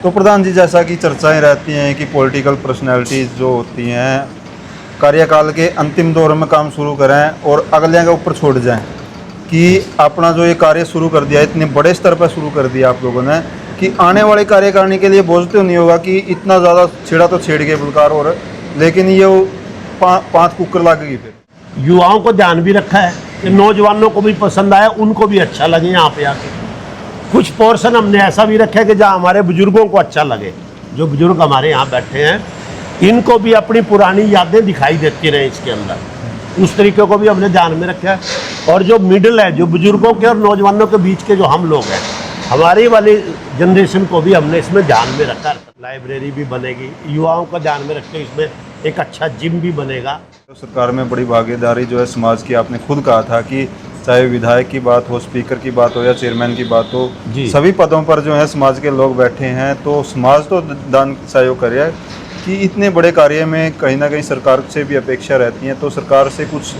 तो प्रधान जी, जैसा कि चर्चाएं रहती हैं कि पॉलिटिकल पर्सनैलिटीज़ जो होती हैं कार्यकाल के अंतिम दौर में काम शुरू करें और अगले के ऊपर छोड़ जाएं, कि अपना जो ये कार्य शुरू कर दिया इतने बड़े स्तर पर शुरू कर दिया आप लोगों ने, कि आने वाले कार्यकारिणी के लिए बोझ तो नहीं होगा कि इतना ज़्यादा छेड़ा तो छेड़ के बलकार, और लेकिन ये पाँच कुकर लगेगी। फिर युवाओं को ध्यान भी रखा है कि नौजवानों को भी पसंद आया, उनको भी अच्छा लगे यहाँ पे आके। कुछ पोर्शन हमने ऐसा भी रखा है कि जहाँ हमारे बुजुर्गों को अच्छा लगे, जो बुजुर्ग हमारे यहाँ बैठे हैं इनको भी अपनी पुरानी यादें दिखाई देती रहे इसके अंदर, उस तरीके को भी हमने ध्यान में रखा है। और जो मिडिल है, जो बुजुर्गों के और नौजवानों के बीच के जो हम लोग हैं, हमारी वाली जनरेशन को भी हमने इसमें ध्यान में रखा। लाइब्रेरी भी बनेगी, युवाओं का ध्यान में रखते इसमें एक अच्छा जिम भी बनेगा। तो सरकार में बड़ी भागीदारी जो है समाज की, आपने खुद कहा था कि चाहे विधायक की बात हो, स्पीकर की बात हो या चेयरमैन की बात हो, सभी पदों पर जो है समाज के लोग बैठे हैं। तो समाज तो दान सहयोग करे कि इतने बड़े कार्य में कहीं ना कहीं सरकार से भी अपेक्षा रहती है। तो सरकार से कुछ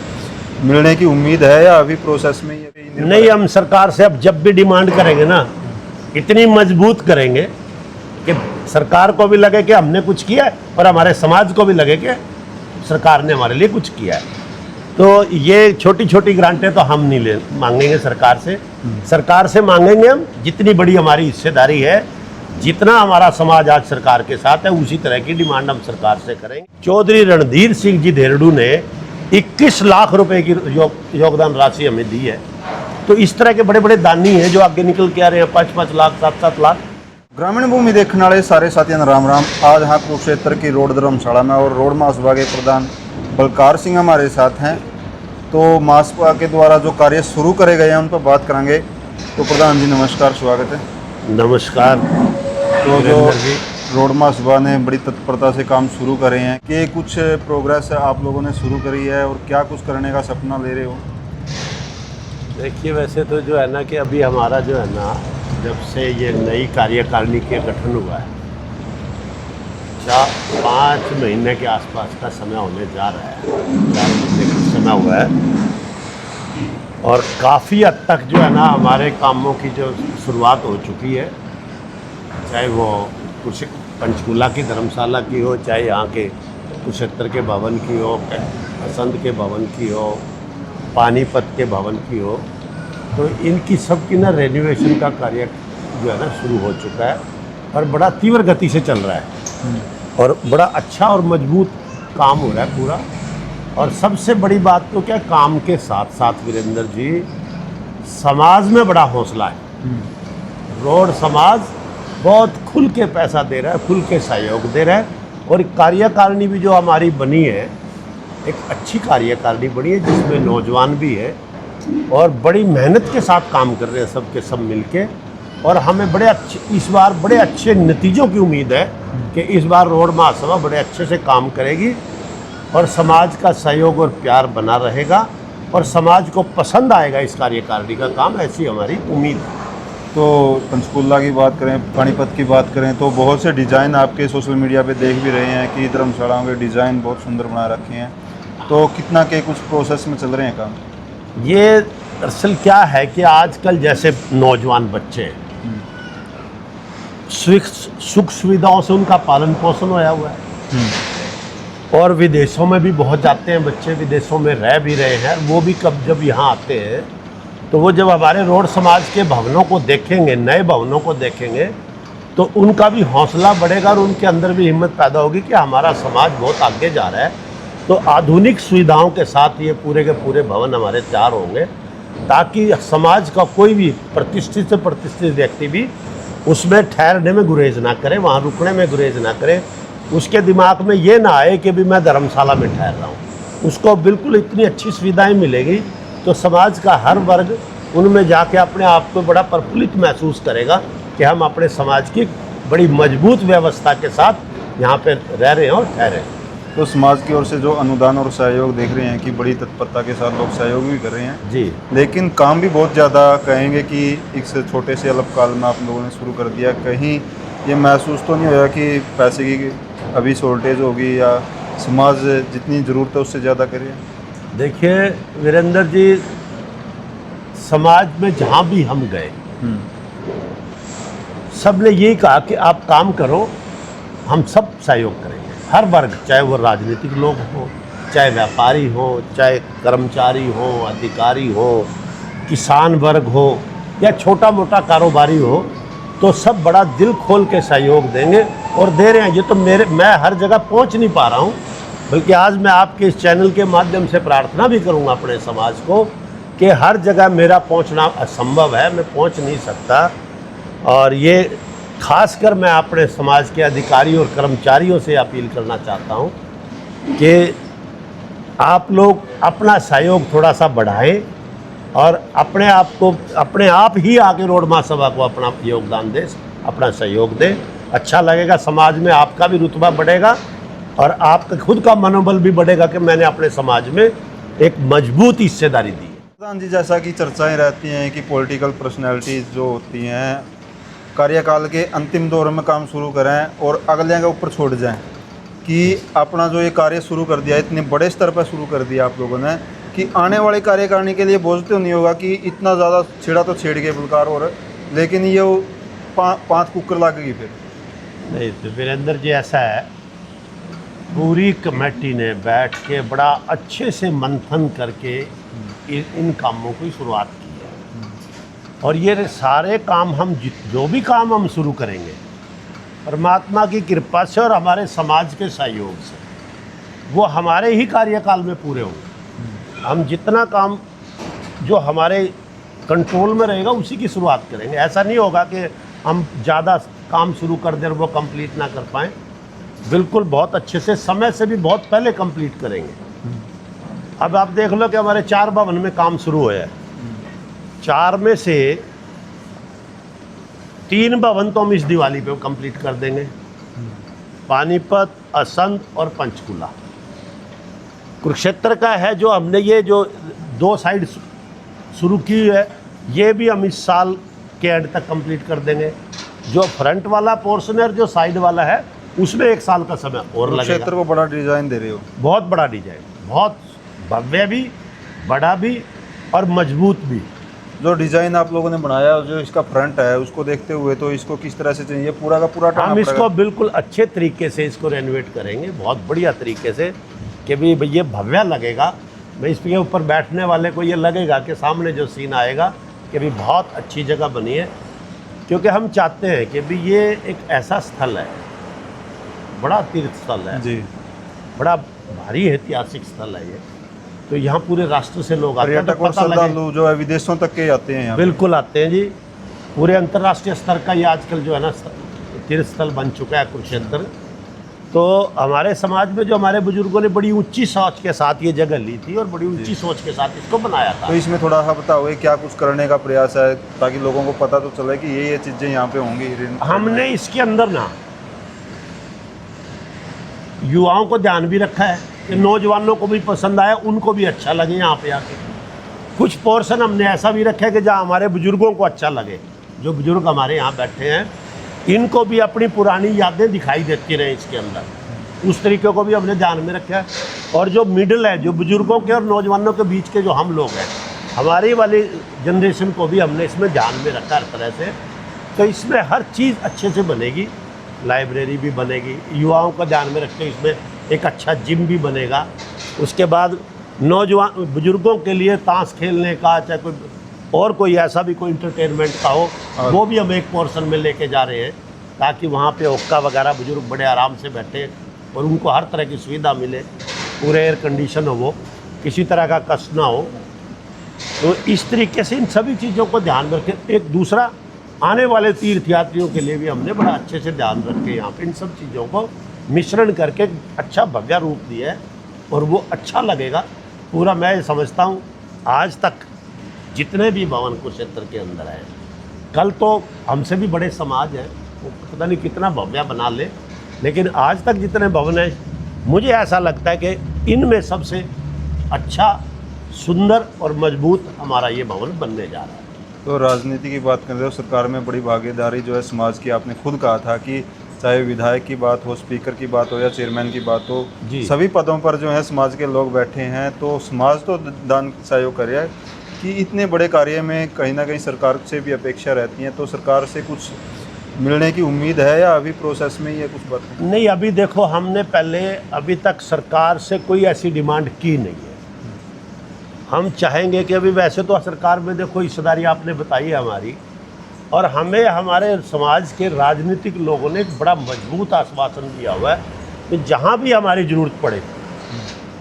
मिलने की उम्मीद है या अभी प्रोसेस में ही? नहीं, हम सरकार से अब जब भी डिमांड करेंगे ना, इतनी मजबूत करेंगे कि सरकार को भी लगे कि हमने कुछ किया है और हमारे समाज को भी लगे कि सरकार ने हमारे लिए कुछ किया है। तो ये छोटी छोटी ग्रांटें तो हम नहीं मांगेंगे सरकार से। सरकार से मांगेंगे हम जितनी बड़ी हमारी हिस्सेदारी है, जितना हमारा समाज आज सरकार के साथ है, उसी तरह की डिमांड हम सरकार से करेंगे। चौधरी रणधीर सिंह जी धेरडू ने 21 लाख रुपए की योगदान राशि हमें दी है। तो इस तरह के बड़े बड़े दानी हैं जो आगे निकल के आ रहे हैं, 5-5 लाख, 7-7 लाख। ग्रामीण भूमि देखने वाले सारे साथियों राम राम। आज हाँ कुरुक्षेत्र की रोड धर्मशाला में और रोड महासभा के प्रधान बलकार सिंह हमारे साथ हैं। तो महासभा के द्वारा जो कार्य शुरू करे गए हैं उन पर बात करेंगे। तो प्रधान जी नमस्कार, स्वागत है। नमस्कार। तो जो रोड महासभा ने बड़ी तत्परता से काम शुरू करे हैं, कि कुछ प्रोग्रेस आप लोगों ने शुरू करी है और क्या कुछ करने का सपना ले रहे हो? देखिए, वैसे तो जो है ना कि अभी हमारा जो है ना, जब से ये नई कार्यकारिणी का गठन हुआ है, 5 महीने के आसपास का समय होने जा रहा है, 4 महीने का समय हुआ है। और काफ़ी हद तक जो है ना हमारे कामों की जो शुरुआत हो चुकी है, चाहे वो पंचकूला की धर्मशाला की हो, चाहे यहाँ के कुरुक्षेत्र के भवन की हो, हसंद के भवन की हो, पानीपत के भवन की हो। तो इनकी सब की ना रेनोवेशन का कार्य जो है ना शुरू हो चुका है और बड़ा तीव्र गति से चल रहा है और बड़ा अच्छा और मजबूत काम हो रहा है पूरा। और सबसे बड़ी बात तो क्या, काम के साथ साथ वीरेंद्र जी, समाज में बड़ा हौसला है। रोड समाज बहुत खुल के पैसा दे रहा है, खुल के सहयोग दे रहा है। और कार्यकारिणी भी जो हमारी बनी है, एक अच्छी कार्यकारिणी बनी है जिसमें नौजवान भी है और बड़ी मेहनत के साथ काम कर रहे हैं सब के सब मिलके। और हमें बड़े अच्छे, इस बार बड़े अच्छे नतीजों की उम्मीद है कि इस बार रोड महासभा बड़े अच्छे से काम करेगी और समाज का सहयोग और प्यार बना रहेगा और समाज को पसंद आएगा इस कार्यकारिणी का काम, ऐसी हमारी उम्मीद है। तो पंचकूला की बात करें, पानीपत की बात करें, तो बहुत से डिज़ाइन आपके सोशल मीडिया पे देख भी रहे हैं कि धर्मशालाओं के डिज़ाइन बहुत सुंदर बना रखे हैं। तो कितना के कुछ प्रोसेस में चल रहे हैं काम? ये दरअसल क्या है कि आजकल जैसे नौजवान बच्चे सुख सुविधाओं से उनका पालन पोषण होया हुआ है और विदेशों में भी बहुत जाते हैं बच्चे, विदेशों में रह भी रहे हैं। वो भी कब जब यहाँ आते हैं तो वो जब हमारे रोड समाज के भवनों को देखेंगे, नए भवनों को देखेंगे, तो उनका भी हौसला बढ़ेगा और उनके अंदर भी हिम्मत पैदा होगी कि हमारा समाज बहुत आगे जा रहा है। तो आधुनिक सुविधाओं के साथ ये पूरे के पूरे भवन हमारे तैयार होंगे ताकि समाज का कोई भी प्रतिष्ठित से प्रतिष्ठित व्यक्ति भी उसमें ठहरने में गुरेज ना करे, वहाँ रुकने में गुरेज ना करे। उसके दिमाग में ये ना आए कि भी मैं धर्मशाला में ठहर रहा हूँ। उसको बिल्कुल इतनी अच्छी सुविधाएं मिलेगी तो समाज का हर वर्ग उनमें जाके अपने आप को बड़ा प्रफुल्लित महसूस करेगा कि हम अपने समाज की बड़ी मजबूत व्यवस्था के साथ यहाँ पे रह रहे हैं और ठहरे हैं। तो समाज की ओर से जो अनुदान और सहयोग देख रहे हैं कि बड़ी तत्परता के साथ लोग सहयोग भी कर रहे हैं जी, लेकिन काम भी बहुत ज़्यादा कहेंगे कि एक छोटे से अल्पकाल में आप लोगों ने शुरू कर दिया। कहीं ये महसूस तो नहीं होया कि पैसे की अभी शॉर्टेज होगी या समाज जितनी ज़रूरत है उससे ज़्यादा करे? देखिए वीरेंद्र जी, समाज में जहाँ भी हम गए सब ने यही कहा कि आप काम करो, हम सब सहयोग करेंगे। हर वर्ग, चाहे वो राजनीतिक लोग हो, चाहे व्यापारी हो, चाहे कर्मचारी हो, अधिकारी हो, किसान वर्ग हो या छोटा मोटा कारोबारी हो, तो सब बड़ा दिल खोल के सहयोग देंगे और दे रहे हैं। ये तो मैं हर जगह पहुंच नहीं पा रहा हूं, बल्कि आज मैं आपके इस चैनल के माध्यम से प्रार्थना भी करूंगा अपने समाज को कि हर जगह मेरा पहुंचना असंभव है, मैं पहुंच नहीं सकता। और ये खासकर मैं अपने समाज के अधिकारी और कर्मचारियों से अपील करना चाहता हूं कि आप लोग अपना सहयोग थोड़ा सा बढ़ाएं और अपने आप ही आके रोड महासभा को अपना योगदान दें, अपना सहयोग दें। अच्छा लगेगा, समाज में आपका भी रुतबा बढ़ेगा और आपका खुद का मनोबल भी बढ़ेगा कि मैंने अपने समाज में एक मजबूत हिस्सेदारी दी है। प्रधान जी, जैसा कि चर्चाएं रहती हैं कि पॉलिटिकल पर्सनैलिटीज़ जो होती हैं कार्यकाल के अंतिम दौर में काम शुरू करें और अगले के ऊपर छोड़ जाएं, कि अपना जो ये कार्य शुरू कर दिया, इतने बड़े स्तर पर शुरू कर दिया आप लोगों ने, कि आने वाले कार्यकारिणी के लिए बोझ तो नहीं होगा कि इतना ज़्यादा छेड़ा तो छेड़ गए बलकार, और लेकिन ये वो पाँच कुकर लगेगी फिर नहीं। तो वीरेंद्र जी, ऐसा है, पूरी कमेटी ने बैठ के बड़ा अच्छे से मंथन करके इन कामों की शुरुआत की है। और ये सारे काम हम जो भी काम हम शुरू करेंगे परमात्मा की कृपा से और हमारे समाज के सहयोग से, वो हमारे ही कार्यकाल में पूरे होंगे। हम जितना काम जो हमारे कंट्रोल में रहेगा उसी की शुरुआत करेंगे। ऐसा नहीं होगा कि हम ज़्यादा काम शुरू कर दें और वो कंप्लीट ना कर पाएँ। बिल्कुल बहुत अच्छे से, समय से भी बहुत पहले कंप्लीट करेंगे। अब आप देख लो कि हमारे 4 भवन में काम शुरू हुआ है। 4 में से 3 भवन तो हम इस दिवाली पे कंप्लीट कर देंगे, पानीपत, असंध और पंचकुला। कुरुक्षेत्र का है जो हमने ये जो 2 साइड शुरू की है, ये भी हम इस साल के एंड तक कंप्लीट कर देंगे। जो फ्रंट वाला पोर्शन है, जो साइड वाला है, उसमें 1 साल का समय और लगेगा। क्षेत्र को बड़ा डिजाइन दे रहे हो, बहुत बड़ा डिजाइन, बहुत भव्य भी, बड़ा भी और मजबूत भी। जो डिज़ाइन आप लोगों ने बनाया, जो इसका फ्रंट है, उसको देखते हुए तो इसको किस तरह से चाहिए, पूरा का पूरा हम इसको बिल्कुल अच्छे तरीके से इसको रेनोवेट करेंगे, बहुत बढ़िया तरीके से, कि भी ये भव्य लगेगा। मैं इसके ऊपर बैठने वाले को ये लगेगा कि सामने जो सीन आएगा कि भी बहुत अच्छी जगह बनी है। क्योंकि हम चाहते हैं कि भी ये एक ऐसा स्थल है, बड़ा तीर्थ स्थल है जी, बड़ा भारी ऐतिहासिक स्थल है ये। तो यहाँ पूरे राष्ट्र से लोग आते हैं, पर्यटक और श्रद्धालु जो है विदेशों तक के आते हैं यहाँ। बिल्कुल आते हैं जी। पूरे अंतर्राष्ट्रीय स्तर का ये आजकल जो है ना तीर्थ स्थल बन चुका है कुरुक्षेत्र। तो हमारे समाज में जो हमारे बुजुर्गों ने बड़ी ऊंची सोच के साथ ये जगह ली थी और बड़ी ऊंची सोच के साथ इसको बनाया था। तो इसमें थोड़ा सा बताओ क्या कुछ करने का प्रयास है, ताकि लोगों को पता तो चले कि ये चीज़ें यहाँ पे होंगी। हमने इसके अंदर ना युवाओं को ध्यान भी रखा है कि नौजवानों को भी पसंद आया, उनको भी अच्छा लगे यहाँ पे आके। कुछ पोर्शन हमने ऐसा भी रखा है कि जहाँ हमारे बुजुर्गों को अच्छा लगे, जो बुजुर्ग हमारे यहाँ बैठे हैं, इनको भी अपनी पुरानी यादें दिखाई देती रहे इसके अंदर, उस तरीके को भी हमने ध्यान में रखा है। और जो मिडिल है, जो बुजुर्गों के और नौजवानों के बीच के जो हम लोग हैं, हमारी वाली जनरेशन को भी हमने इसमें ध्यान में रखा हर तरह से। तो इसमें हर चीज़ अच्छे से बनेगी, लाइब्रेरी भी बनेगी, युवाओं का ध्यान में रखते इसमें एक अच्छा जिम भी बनेगा। उसके बाद नौजवान बुजुर्गों के लिए ताश खेलने का, चाहे कोई और कोई ऐसा भी कोई इंटरटेनमेंट का हो, वो भी हम एक पोर्शन में लेके जा रहे हैं, ताकि वहाँ पे हुक्का वगैरह बुजुर्ग बड़े आराम से बैठे और उनको हर तरह की सुविधा मिले, पूरे एयर कंडीशन हो, वो किसी तरह का कष्ट ना हो। तो इस तरीके से इन सभी चीज़ों को ध्यान में रखें। एक दूसरा, आने वाले तीर्थयात्रियों के लिए भी हमने बड़ा अच्छे से ध्यान रख के यहाँ पे इन सब चीज़ों को मिश्रण करके अच्छा भव्य रूप दिया है और वो अच्छा लगेगा पूरा। मैं समझता हूँ आज तक जितने भी भवन कुरुक्षेत्र के अंदर हैं, कल तो हमसे भी बड़े समाज हैं, वो पता नहीं कितना भव्य बना ले, लेकिन आज तक जितने भवन हैं, मुझे ऐसा लगता है कि इनमें सबसे अच्छा, सुंदर और मजबूत हमारा ये भवन बनने जा रहा है। तो राजनीति की बात कर रहे हो, सरकार में बड़ी भागीदारी जो है समाज की, आपने खुद कहा था कि चाहे विधायक की बात हो, स्पीकर की बात हो या चेयरमैन की बात हो, सभी पदों पर जो है समाज के लोग बैठे हैं। तो समाज तो दान सहयोग कर रहा है कि इतने बड़े कार्य में कहीं ना कहीं सरकार से भी अपेक्षा रहती है, तो सरकार से कुछ मिलने की उम्मीद है या अभी प्रोसेस में ही है कुछ बात? नहीं, अभी देखो, हमने पहले अभी तक सरकार से कोई ऐसी डिमांड की नहीं है। हम चाहेंगे कि अभी वैसे तो सरकार में देखो हिस्सेदारी आपने बताई है हमारी, और हमें हमारे समाज के राजनीतिक लोगों ने एक बड़ा मजबूत आश्वासन दिया हुआ है कि जहाँ भी हमारी ज़रूरत पड़े,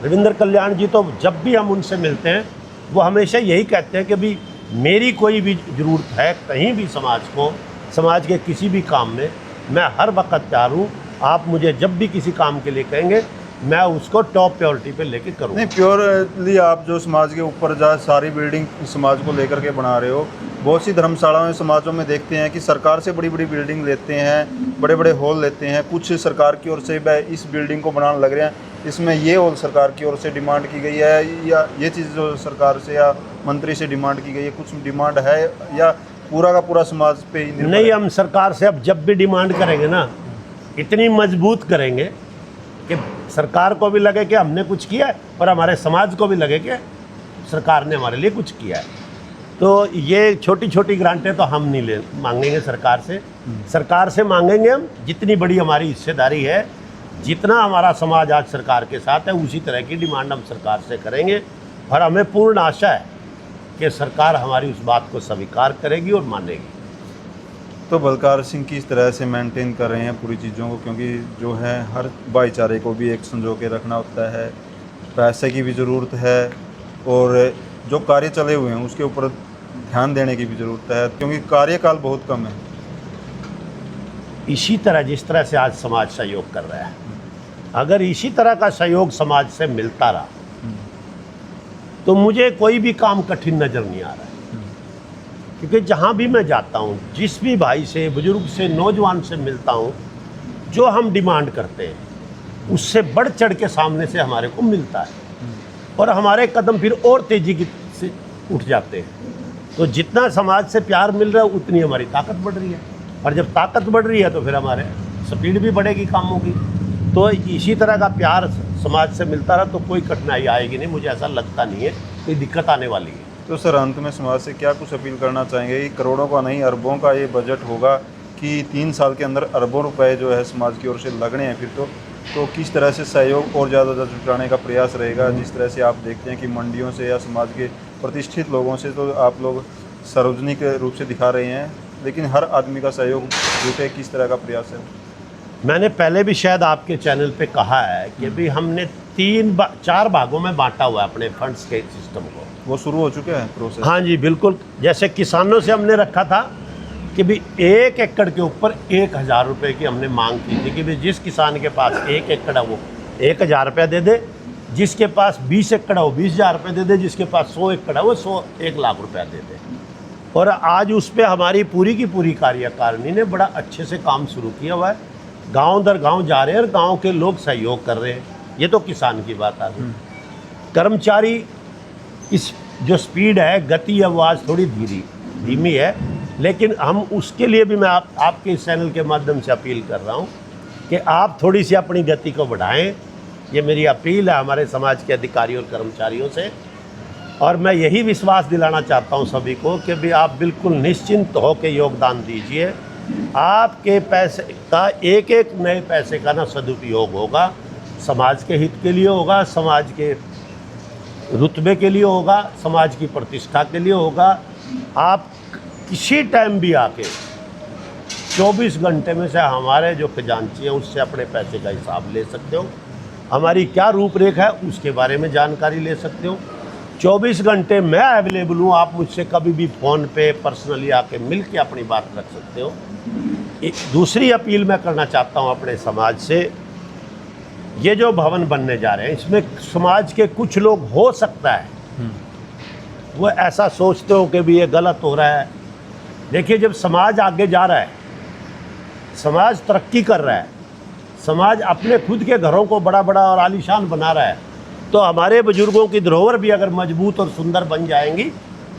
रविंद्र कल्याण जी तो जब भी हम उनसे मिलते हैं वो हमेशा यही कहते हैं कि भी मेरी कोई भी ज़रूरत है कहीं भी समाज को, समाज के किसी भी काम में, मैं हर वक्त तैयार हूँ। आप मुझे जब भी किसी काम के लिए कहेंगे मैं उसको टॉप प्रायोरिटी पे लेके करूँ। नहीं, प्योरली आप जो समाज के ऊपर जा सारी बिल्डिंग समाज को लेकर के बना रहे हो, बहुत सी धर्मशालाओं में समाजों में देखते हैं कि सरकार से बड़ी बड़ी बिल्डिंग लेते हैं, बड़े बड़े हॉल लेते हैं, कुछ सरकार की ओर से इस बिल्डिंग को बनाने लग रहे हैं, इसमें ये हॉल सरकार की ओर से डिमांड की गई है या ये चीज़ जो सरकार से या मंत्री से डिमांड की गई है, कुछ डिमांड है या पूरा का पूरा समाज पे ही निर्भर नहीं, है? हम सरकार से अब जब भी डिमांड करेंगे ना, इतनी मजबूत करेंगे कि सरकार को भी लगे कि हमने कुछ किया है और हमारे समाज को भी लगे कि सरकार ने हमारे लिए कुछ किया है। तो ये छोटी छोटी ग्रांटें तो हम नहीं मांगेंगे सरकार से। सरकार से मांगेंगे हम जितनी बड़ी हमारी हिस्सेदारी है, जितना हमारा समाज आज सरकार के साथ है, उसी तरह की डिमांड हम सरकार से करेंगे। और हमें पूर्ण आशा है कि सरकार हमारी उस बात को स्वीकार करेगी और मानेगी। तो बलकार सिंह किस तरह से मेंटेन कर रहे हैं पूरी चीज़ों को, क्योंकि जो है हर भाईचारे को भी एक संजो के रखना होता है, पैसे की भी ज़रूरत है और जो कार्य चले हुए हैं उसके ऊपर ध्यान देने की भी ज़रूरत है, क्योंकि कार्यकाल बहुत कम है। इसी तरह जिस तरह से आज समाज सहयोग कर रहा है, अगर इसी तरह का सहयोग समाज से मिलता रहा तो मुझे कोई भी काम कठिन नज़र नहीं आ रहा है। क्योंकि जहाँ भी मैं जाता हूँ, जिस भी भाई से, बुजुर्ग से, नौजवान से मिलता हूँ, जो हम डिमांड करते हैं उससे बढ़ चढ़ के सामने से हमारे को मिलता है और हमारे कदम फिर और तेज़ी से उठ जाते हैं। तो जितना समाज से प्यार मिल रहा है उतनी हमारी ताकत बढ़ रही है, और जब ताकत बढ़ रही है तो फिर हमारे स्पीड भी बढ़ेगी कामों की। तो इसी तरह का प्यार समाज से मिलता रहा तो कोई कठिनाई आएगी नहीं, मुझे ऐसा लगता नहीं है कोई दिक्कत आने वाली है। तो सर, अंत में समाज से क्या कुछ अपील करना चाहेंगे कि करोड़ों का नहीं अरबों का ये बजट होगा कि 3 साल के अंदर अरबों रुपए जो है समाज की ओर से लगने हैं, फिर तो किस तरह से सहयोग और ज़्यादा जुटाने का प्रयास रहेगा? जिस तरह से आप देखते हैं कि मंडियों से या समाज के प्रतिष्ठित लोगों से तो आप लोग सार्वजनिक रूप से दिखा रहे हैं, लेकिन हर आदमी का सहयोग जुटे, किस तरह का प्रयास है? मैंने पहले भी शायद आपके चैनल पे कहा है कि भी हमने 4 भागों में बांटा हुआ है अपने फंड्स के सिस्टम को। वो शुरू हो चुके हैं प्रोसेस? हाँ जी, बिल्कुल। जैसे किसानों से हमने रखा था कि भी 1 एकड़ के ऊपर 1000 रुपये की हमने मांग की थी कि भी जिस किसान के पास 1 एकड़ है वो 1000 रुपया दे दे, जिसके पास 20 एकड़ है वो 20,000 रुपये दे दे, जिसके पास 100 एकड़ है वो 1 लाख रुपया दे दे। और आज उस पर हमारी पूरी की पूरी कार्यकारिणी ने बड़ा अच्छे से काम शुरू किया हुआ है। गांव दर गांव जा रहे हैं और गांव के लोग सहयोग कर रहे हैं। ये तो किसान की बात आ गई। कर्मचारी इस जो स्पीड है, गति है, वो आज थोड़ी धीमी है, लेकिन हम उसके लिए भी मैं आपके इस चैनल के माध्यम से अपील कर रहा हूँ कि आप थोड़ी सी अपनी गति को बढ़ाएं। ये मेरी अपील है हमारे समाज के अधिकारियों और कर्मचारियों से। और मैं यही विश्वास दिलाना चाहता हूँ सभी को कि भी आप बिल्कुल निश्चिंत होकर योगदान दीजिए। आपके पैसे का एक एक नए पैसे का ना सदुपयोग होगा, समाज के हित के लिए होगा, समाज के रुतबे के लिए होगा, समाज की प्रतिष्ठा के लिए होगा। आप किसी टाइम भी आके 24 घंटे में से हमारे जो खजांची हैं उससे अपने पैसे का हिसाब ले सकते हो, हमारी क्या रूपरेखा है उसके बारे में जानकारी ले सकते हो। 24 घंटे मैं अवेलेबल हूँ, आप मुझसे कभी भी फ़ोन पे पर्सनली आके मिल के अपनी बात रख सकते हो। एक दूसरी अपील मैं करना चाहता हूँ अपने समाज से, ये जो भवन बनने जा रहे हैं इसमें समाज के कुछ लोग हो सकता है वो ऐसा सोचते हो कि भी ये गलत हो रहा है। देखिए, जब समाज आगे जा रहा है, समाज तरक्की कर रहा है, समाज अपने खुद के घरों को बड़ा बड़ा और आलीशान बना रहा है, तो हमारे बुजुर्गों की धरोहर भी अगर मजबूत और सुंदर बन जाएंगी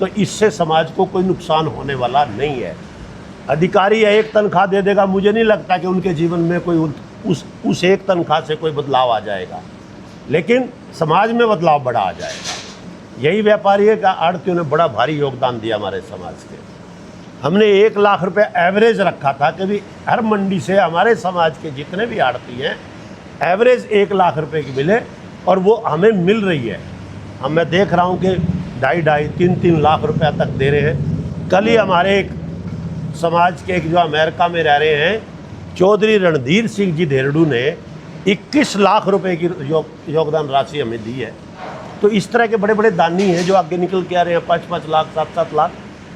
तो इससे समाज को कोई नुकसान होने वाला नहीं है। अधिकारी एक तनख्वाह दे देगा, मुझे नहीं लगता कि उनके जीवन में कोई उस एक तनख्वाह से कोई बदलाव आ जाएगा, लेकिन समाज में बदलाव बड़ा आ जाएगा। यही व्यापारी का आड़तियों ने बड़ा भारी योगदान दिया हमारे समाज के। हमने 1 लाख रुपए एवरेज रखा था कि भी हर मंडी से हमारे समाज के जितने भी आड़ती हैं एवरेज 1 लाख रुपए की मिले, और वो हमें मिल रही है। अब मैं देख रहा हूँ कि 2.5-3 लाख रुपया तक दे रहे हैं। कल ही हमारे एक समाज के एक जो अमेरिका में रह रहे हैं चौधरी रणधीर सिंह जी धेरडू ने 21 लाख रुपए की योगदान राशि हमें दी है। तो इस तरह के बड़े बड़े दानी हैं जो आगे निकल के आ रहे हैं, 5-5 लाख 7-7 लाख।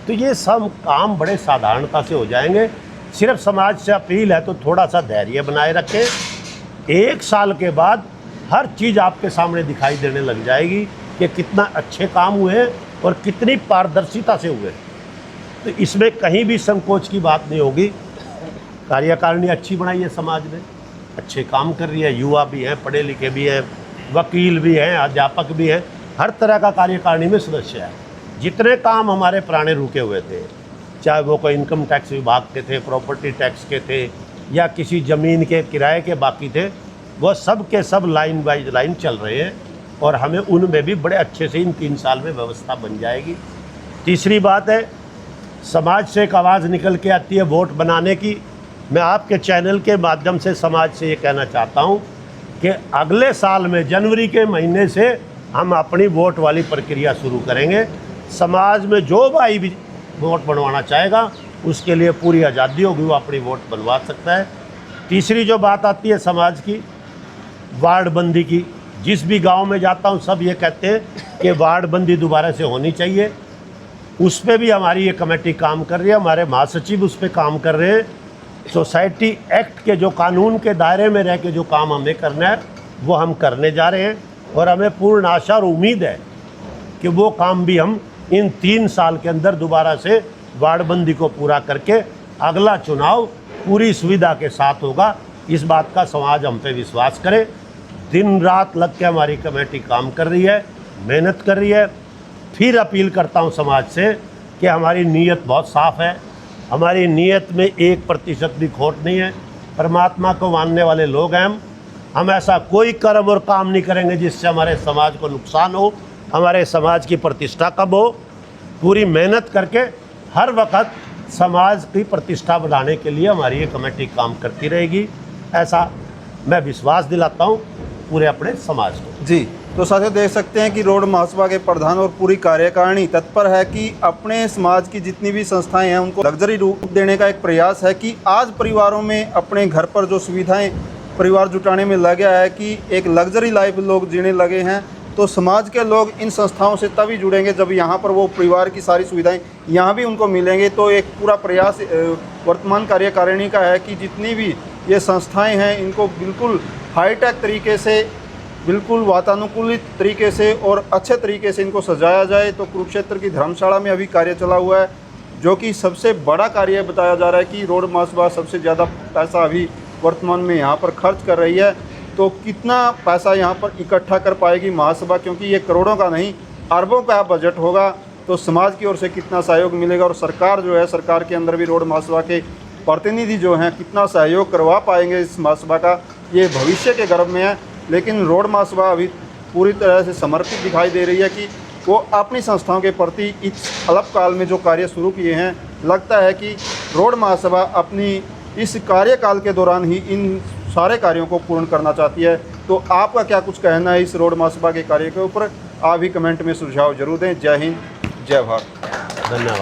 तो ये सब काम बड़े साधारणता से हो जाएंगे। सिर्फ समाज से अपील है तो थोड़ा सा धैर्य बनाए रखें। 1 साल के बाद हर चीज़ आपके सामने दिखाई देने लग जाएगी कि कितना अच्छे काम हुए और कितनी पारदर्शिता से हुए। तो इसमें कहीं भी संकोच की बात नहीं होगी। कार्यकारिणी अच्छी बनाई है, समाज में अच्छे काम कर रही है, युवा भी हैं, पढ़े लिखे भी हैं, वकील भी हैं, अध्यापक भी हैं, हर तरह का कार्यकारिणी में सदस्य है। जितने काम हमारे पुराने रुके हुए थे, चाहे वो कोई इनकम टैक्स विभाग के थे, प्रॉपर्टी टैक्स के थे, या किसी ज़मीन के किराए के बाकी थे, वो सब के सब लाइन बाई लाइन चल रहे हैं, और हमें उनमें भी बड़े अच्छे से इन 3 साल में व्यवस्था बन जाएगी। तीसरी बात है, समाज से एक आवाज़ निकल के आती है वोट बनाने की। मैं आपके चैनल के माध्यम से समाज से ये कहना चाहता हूँ कि अगले साल में जनवरी के महीने से हम अपनी वोट वाली प्रक्रिया शुरू करेंगे। समाज में जो भाई भी वोट बनवाना चाहेगा उसके लिए पूरी आज़ादी होगी, वो अपनी वोट बनवा सकता है। तीसरी जो बात आती है समाज की, वार्ड बंदी की, जिस भी गांव में जाता हूं सब ये कहते हैं कि वार्ड बंदी दोबारा से होनी चाहिए। उस पर भी हमारी ये कमेटी काम कर रही है, हमारे महासचिव उस पर काम कर रहे हैं। सोसाइटी एक्ट के जो कानून के दायरे में रह के जो काम हमें करना है वो हम करने जा रहे हैं, और हमें पूर्ण आशा और उम्मीद है कि वो काम भी हम इन 3 साल के अंदर दोबारा से वार्डबंदी को पूरा करके अगला चुनाव पूरी सुविधा के साथ होगा। इस बात का समाज हम पे विश्वास करे। दिन रात लग के हमारी कमेटी काम कर रही है, मेहनत कर रही है। फिर अपील करता हूं समाज से कि हमारी नीयत बहुत साफ़ है, हमारी नीयत में 1% भी खोट नहीं है। परमात्मा को मानने वाले लोग हैं हम ऐसा कोई कर्म और काम नहीं करेंगे जिससे हमारे समाज को नुकसान हो, हमारे समाज की प्रतिष्ठा कम हो। पूरी मेहनत करके हर वक्त समाज की प्रतिष्ठा बढ़ाने के लिए हमारी ये कमेटी काम करती रहेगी, ऐसा मैं विश्वास दिलाता हूँ पूरे अपने समाज को। जी, तो साथियों देख सकते हैं कि रोड महासभा के प्रधान और पूरी कार्यकारिणी तत्पर है कि अपने समाज की जितनी भी संस्थाएं हैं उनको लग्जरी रूप देने का एक प्रयास है कि आज परिवारों में अपने घर पर जो सुविधाएं परिवार जुटाने में लगे है कि एक लग्जरी लाइफ लोग जीने लगे हैं। तो समाज के लोग इन संस्थाओं से तभी जुड़ेंगे जब यहाँ पर वो परिवार की सारी सुविधाएं यहाँ भी उनको मिलेंगे। तो एक पूरा प्रयास वर्तमान कार्यकारिणी का है कि जितनी भी ये संस्थाएं हैं इनको बिल्कुल हाईटेक तरीके से, बिल्कुल वातानुकूलित तरीके से और अच्छे तरीके से इनको सजाया जाए। तो कुरुक्षेत्र की धर्मशाला में अभी कार्य चला हुआ है, जो कि सबसे बड़ा कार्य बताया जा रहा है कि रोड महासभा सबसे ज़्यादा पैसा अभी वर्तमान में यहाँ पर खर्च कर रही है। तो कितना पैसा यहाँ पर इकट्ठा कर पाएगी महासभा, क्योंकि ये करोड़ों का नहीं अरबों का बजट होगा। तो समाज की ओर से कितना सहयोग मिलेगा, और सरकार जो है, सरकार के अंदर भी रोड महासभा के प्रतिनिधि जो हैं कितना सहयोग करवा पाएंगे इस महासभा का, ये भविष्य के गर्भ में है। लेकिन रोड महासभा अभी पूरी तरह से समर्पित दिखाई दे रही है कि वो अपनी संस्थाओं के प्रति इस अल्पकाल में जो कार्य शुरू किए हैं, लगता है कि रोड महासभा अपनी इस कार्यकाल के दौरान ही इन सारे कार्यों को पूर्ण करना चाहती है। तो आपका क्या कुछ कहना है इस रोड महासभा के कार्य के ऊपर, आप भी कमेंट में सुझाव जरूर दें। जय हिंद, जय भारत, धन्यवाद।